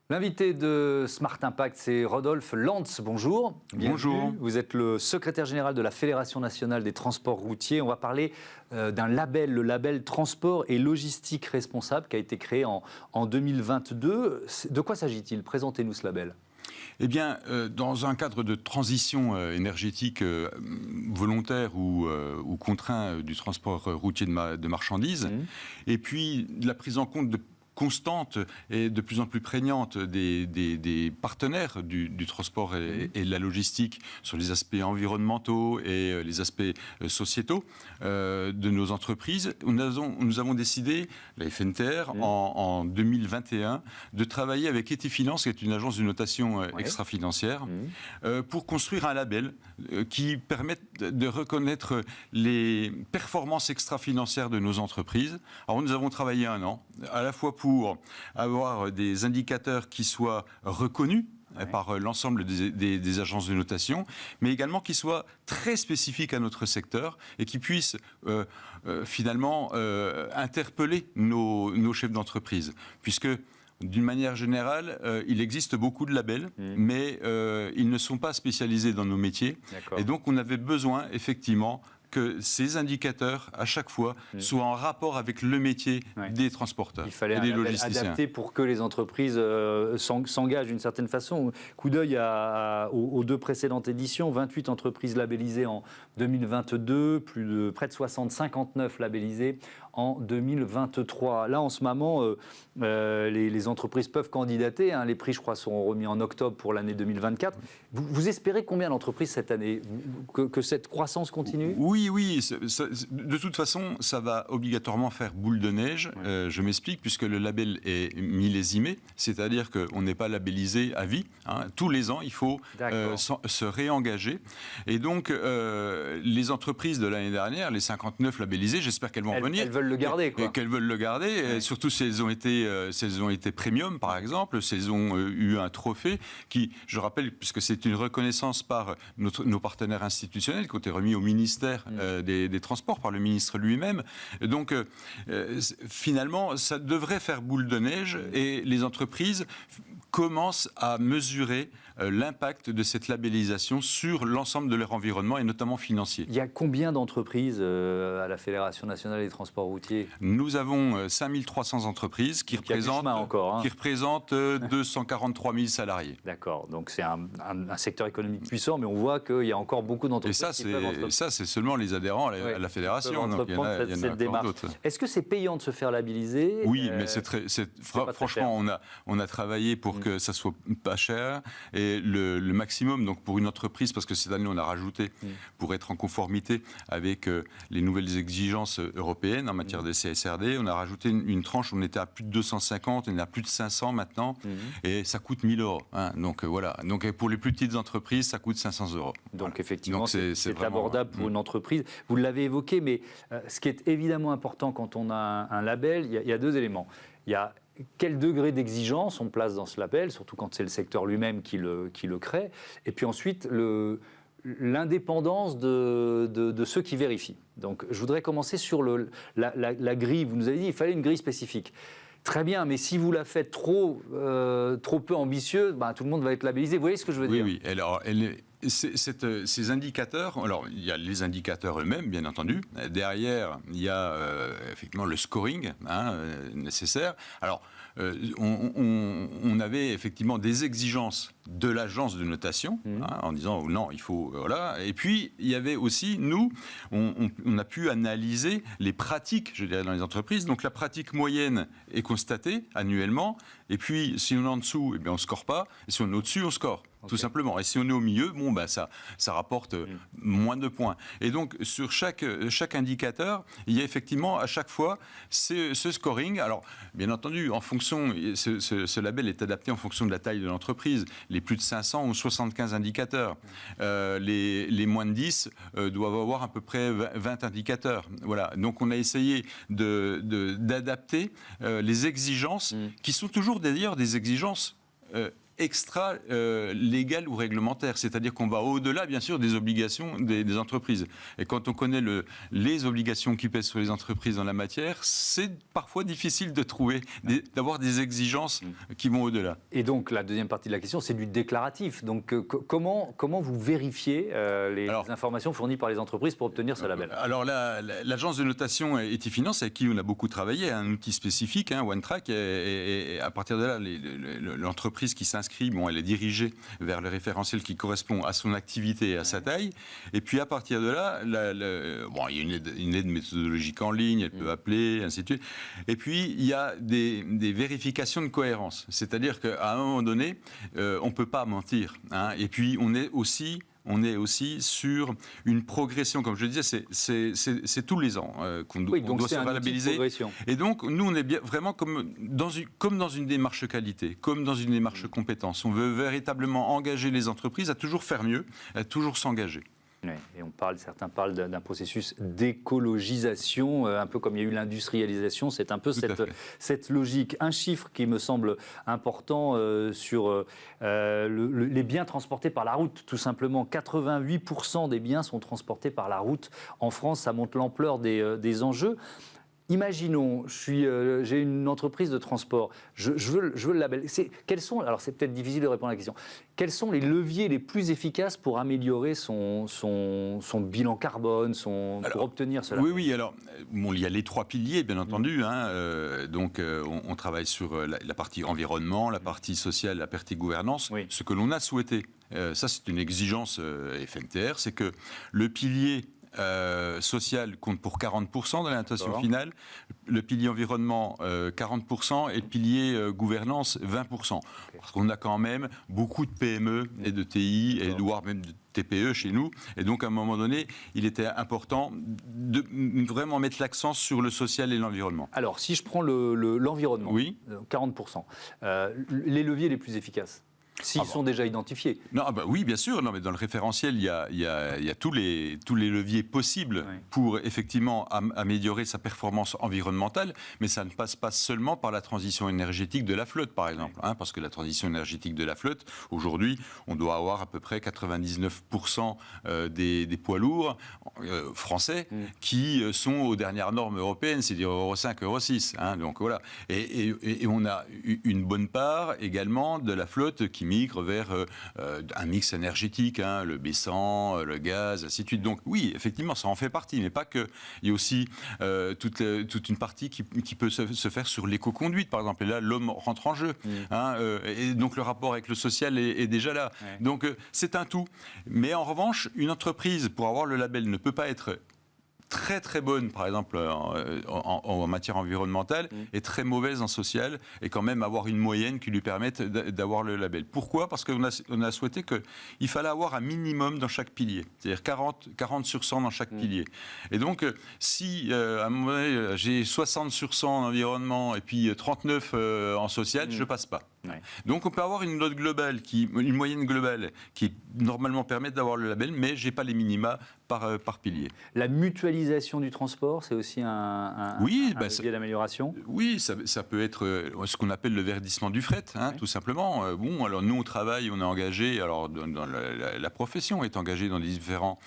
L'invité de Smart Impact, c'est Rodolphe Lantz. Bonjour. Bienvenue. Bonjour. Vous êtes le secrétaire général de la Fédération nationale des transports routiers. On va parler d'un label, le label Transport et Logistique Responsable, qui a été créé en 2022. De quoi s'agit-il? Présentez-nous ce label. Eh bien, dans un cadre de transition énergétique volontaire ou contraint du transport routier de marchandises, et puis de la prise en compte constante et de plus en plus prégnante des partenaires du transport et de la logistique sur les aspects environnementaux et les aspects sociétaux de nos entreprises. Nous avons décidé, la FNTR, en 2021, de travailler avec Etefinance, qui est une agence de notation extra-financière, pour construire un label qui permette de reconnaître les performances extra-financières de nos entreprises. Alors, nous avons travaillé 1 an, à la fois pour avoir des indicateurs qui soient reconnus par l'ensemble des agences de notation, mais également qui soient très spécifiques à notre secteur et qui puissent finalement interpeller nos chefs d'entreprise. Puisque, d'une manière générale, il existe beaucoup de labels, mais ils ne sont pas spécialisés dans nos métiers. Et donc, on avait besoin, effectivement, que ces indicateurs, à chaque fois, soient en rapport avec le métier des transporteurs et des logisticiens. Il fallait un label adapté pour que les entreprises s'engagent d'une certaine façon. Coup d'œil aux 2 précédentes éditions, 28 entreprises labellisées en 2022, près de 59 labellisées en 2023. Là, en ce moment, les entreprises peuvent candidater. Les prix, je crois, seront remis en octobre pour l'année 2024. Vous espérez combien d'entreprises cette année? Que cette croissance continue? Oui. De toute façon, ça va obligatoirement faire boule de neige. Je m'explique, puisque le label est millésimé, c'est-à-dire qu'on n'est pas labellisé à vie. Tous les ans, il faut se réengager. Et donc, les entreprises de l'année dernière, les 59 labellisées, j'espère qu'elles vont revenir. Elles veulent le garder, quoi. Qu'elles veulent le garder, surtout si elles ont été premium, par exemple, si elles ont eu un trophée qui, je rappelle, puisque c'est une reconnaissance par nos partenaires institutionnels, qui ont été remis au ministère des Transports, par le ministre lui-même. Donc, finalement, ça devrait faire boule de neige et les entreprises commencent à mesurer l'impact de cette labellisation sur l'ensemble de leur environnement et notamment financier. Il y a combien d'entreprises à la Fédération nationale des transports routiers? Nous avons 5300 entreprises qui représentent 243 000 salariés. D'accord, donc c'est un secteur économique puissant, mais on voit qu'il y a encore beaucoup d'entreprises qui peuvent entreprendre. Et ça, c'est seulement les adhérents à la Fédération. Donc il y en a cette démarche. Est-ce que c'est payant de se faire labelliser? Oui, mais franchement, on a travaillé pour que ça soit pas cher. Et le maximum, donc pour une entreprise, parce que cette année on a rajouté, pour être en conformité avec les nouvelles exigences européennes en matière de CSRD, on a rajouté une tranche, on était à plus de 250, on est à plus de 500 maintenant, et ça coûte 1 000 €. Donc voilà, donc pour les plus petites entreprises, ça coûte 500 €. Donc effectivement, c'est abordable pour une entreprise. Vous l'avez évoqué, mais ce qui est évidemment important quand on a un label, il y a 2 éléments. Il y a quel degré d'exigence on place dans ce label, surtout quand c'est le secteur lui-même qui le crée, et puis ensuite l'indépendance de ceux qui vérifient. Donc je voudrais commencer sur la grille. Vous nous avez dit qu'il fallait une grille spécifique. Très bien, mais si vous la faites trop peu ambitieuse, tout le monde va être labellisé. Vous voyez ce que je veux dire? Oui. Alors, ces indicateurs, alors il y a les indicateurs eux-mêmes, bien entendu. Derrière, il y a effectivement le scoring nécessaire. Alors, on avait effectivement des exigences de l'agence de notation, en disant non, il faut voilà. Et puis il y avait aussi nous, on a pu analyser les pratiques, je dirais, dans les entreprises. Donc la pratique moyenne est constatée annuellement. Et puis si on est en dessous, eh bien on score pas. Et si on est au-dessus, on score. Tout simplement. Et si on est au milieu, ça rapporte moins de points. Et donc, sur chaque indicateur, il y a effectivement à chaque fois ce scoring. Alors, bien entendu, en fonction, ce label est adapté en fonction de la taille de l'entreprise. Les plus de 500 ont 75 indicateurs. Les moins de 10 doivent avoir à peu près 20 indicateurs. Voilà. Donc, on a essayé d'adapter les exigences, qui sont toujours d'ailleurs des exigences extra-légales ou réglementaires. C'est-à-dire qu'on va au-delà, bien sûr, des obligations des entreprises. Et quand on connaît les obligations qui pèsent sur les entreprises dans la matière, c'est parfois difficile de trouver, d'avoir des exigences qui vont au-delà. Et donc, la deuxième partie de la question, c'est du déclaratif. Donc, comment vous vérifiez les informations fournies par les entreprises pour obtenir ce label? Alors, l'agence de notation Etifinance, avec qui on a beaucoup travaillé, un outil spécifique, OneTrack, et à partir de là, l'entreprise qui s'inscrit, elle est dirigée vers le référentiel qui correspond à son activité et à sa taille. Et puis, à partir de là, il y a une aide méthodologique en ligne, elle peut appeler, ainsi de suite. Et puis, il y a des vérifications de cohérence. C'est-à-dire qu'à un moment donné, on ne peut pas mentir. Et puis, on est aussi sur une progression, comme je le disais, c'est tous les ans qu'on doit se labelliser. Et donc, nous, on est bien, vraiment comme dans une démarche qualité, comme dans une démarche compétence. On veut véritablement engager les entreprises à toujours faire mieux, à toujours s'engager. Oui, et certains parlent d'un processus d'écologisation, un peu comme il y a eu l'industrialisation, c'est un peu cette logique. Un chiffre qui me semble important sur les biens transportés par la route, tout simplement. 88% des biens sont transportés par la route. En France, ça montre l'ampleur des enjeux. Imaginons, j'ai une entreprise de transport, je veux le label. Alors c'est peut-être difficile de répondre à la question. Quels sont les leviers les plus efficaces pour améliorer son bilan carbone, pour obtenir cela? Oui. Alors, il y a les 3 piliers, bien entendu. Donc, on travaille sur la partie environnement, la partie sociale, la partie gouvernance. Oui. Ce que l'on a souhaité, ça c'est une exigence FNTR, c'est que le pilier social compte pour 40% de la notation finale, le pilier environnement 40% et le pilier gouvernance 20%. Okay. Parce qu'on a quand même beaucoup de PME et de TI et voire même de TPE chez nous. Et donc, à un moment donné, il était important de vraiment mettre l'accent sur le social et l'environnement. Alors, si je prends l'environnement, oui. 40%, les leviers les plus efficaces? S'ils sont déjà identifiés. Non, oui, bien sûr. Non, mais dans le référentiel, il y a tous les leviers possibles pour effectivement améliorer sa performance environnementale, mais ça ne passe pas seulement par la transition énergétique de la flotte, par exemple. Parce que la transition énergétique de la flotte, aujourd'hui, on doit avoir à peu près 99% des poids lourds français qui sont aux dernières normes européennes, c'est-à-dire Euro 5, Euro 6. Donc voilà. Et on a une bonne part également de la flotte qui migre vers un mix énergétique, le baissant, le gaz, ainsi de suite. Donc oui, effectivement, ça en fait partie, mais pas que. Il y a aussi toute une partie qui peut se faire sur l'éco-conduite, par exemple. Et là, l'homme rentre en jeu. Et donc le rapport avec le social est déjà là. Ouais. Donc c'est un tout. Mais en revanche, une entreprise, pour avoir le label, ne peut pas être très très bonne, par exemple, en matière environnementale, et très mauvaise en social, et quand même avoir une moyenne qui lui permette d'avoir le label. Pourquoi ? Parce qu'on a souhaité qu'il fallait avoir un minimum dans chaque pilier, c'est-à-dire 40 sur 100 dans chaque pilier. Et donc, si à un moment donné, j'ai 60 sur 100 en environnement et puis 39 en social, je ne passe pas. Ouais. Donc on peut avoir une note globale, une moyenne globale qui normalement permet d'avoir le label, mais je n'ai pas les minima par pilier. La mutualisation du transport, c'est aussi un levier d'amélioration ? Oui, ça peut être ce qu'on appelle le verdissement du fret, tout simplement. Alors nous on travaille, on est engagé, alors dans la profession est engagée dans différents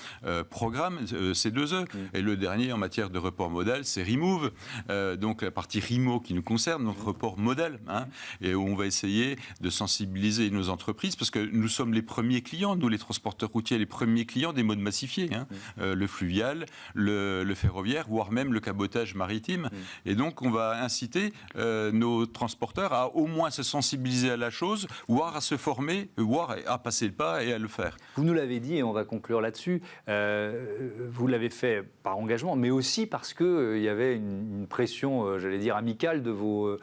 programmes, C2E, et le dernier en matière de report modal, c'est Remove, donc la partie RIMO qui nous concerne, notre report modal, et où on va essayer de sensibiliser nos entreprises, parce que nous sommes les premiers clients, nous les transporteurs routiers, les premiers clients des modes massifiés, le fluvial, le ferroviaire, voire même le cabotage maritime. Et donc on va inciter nos transporteurs à au moins se sensibiliser à la chose, voire à se former, voire à passer le pas et à le faire. Vous nous l'avez dit, et on va conclure là-dessus, vous l'avez fait par engagement, mais aussi parce qu'il y avait une pression, j'allais dire, amicale de vos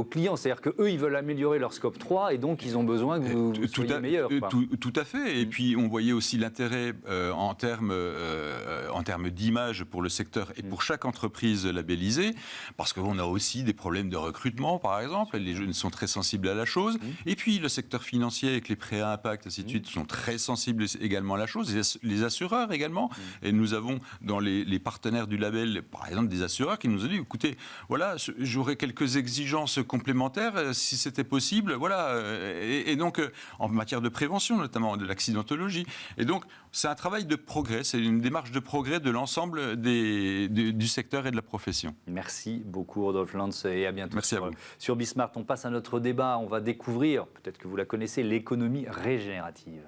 clients. C'est-à-dire qu'eux, ils veulent améliorer leur scope 3 et donc ils ont besoin que vous soyez meilleurs. Tout à fait. Et puis on voyait aussi l'intérêt en termes d'image pour le secteur et pour chaque entreprise labellisée, parce qu'on a aussi des problèmes de recrutement, par exemple. Les jeunes sont très sensibles à la chose. Et puis le secteur financier avec les prêts à impact, ainsi de suite, sont très sensibles également à la chose. Les assureurs également. Et nous avons dans les partenaires du label, par exemple, des assureurs qui nous ont dit, écoutez, voilà, j'aurais quelques exigences complémentaires si c'était possible. possible, voilà. Et donc, en matière de prévention, notamment de l'accidentologie. Et donc, c'est un travail de progrès, c'est une démarche de progrès de l'ensemble du secteur et de la profession. Merci beaucoup, Rodolphe Lantz, et à bientôt. Merci à vous. Sur Bismart, on passe à notre débat. On va découvrir, peut-être que vous la connaissez, l'économie régénérative.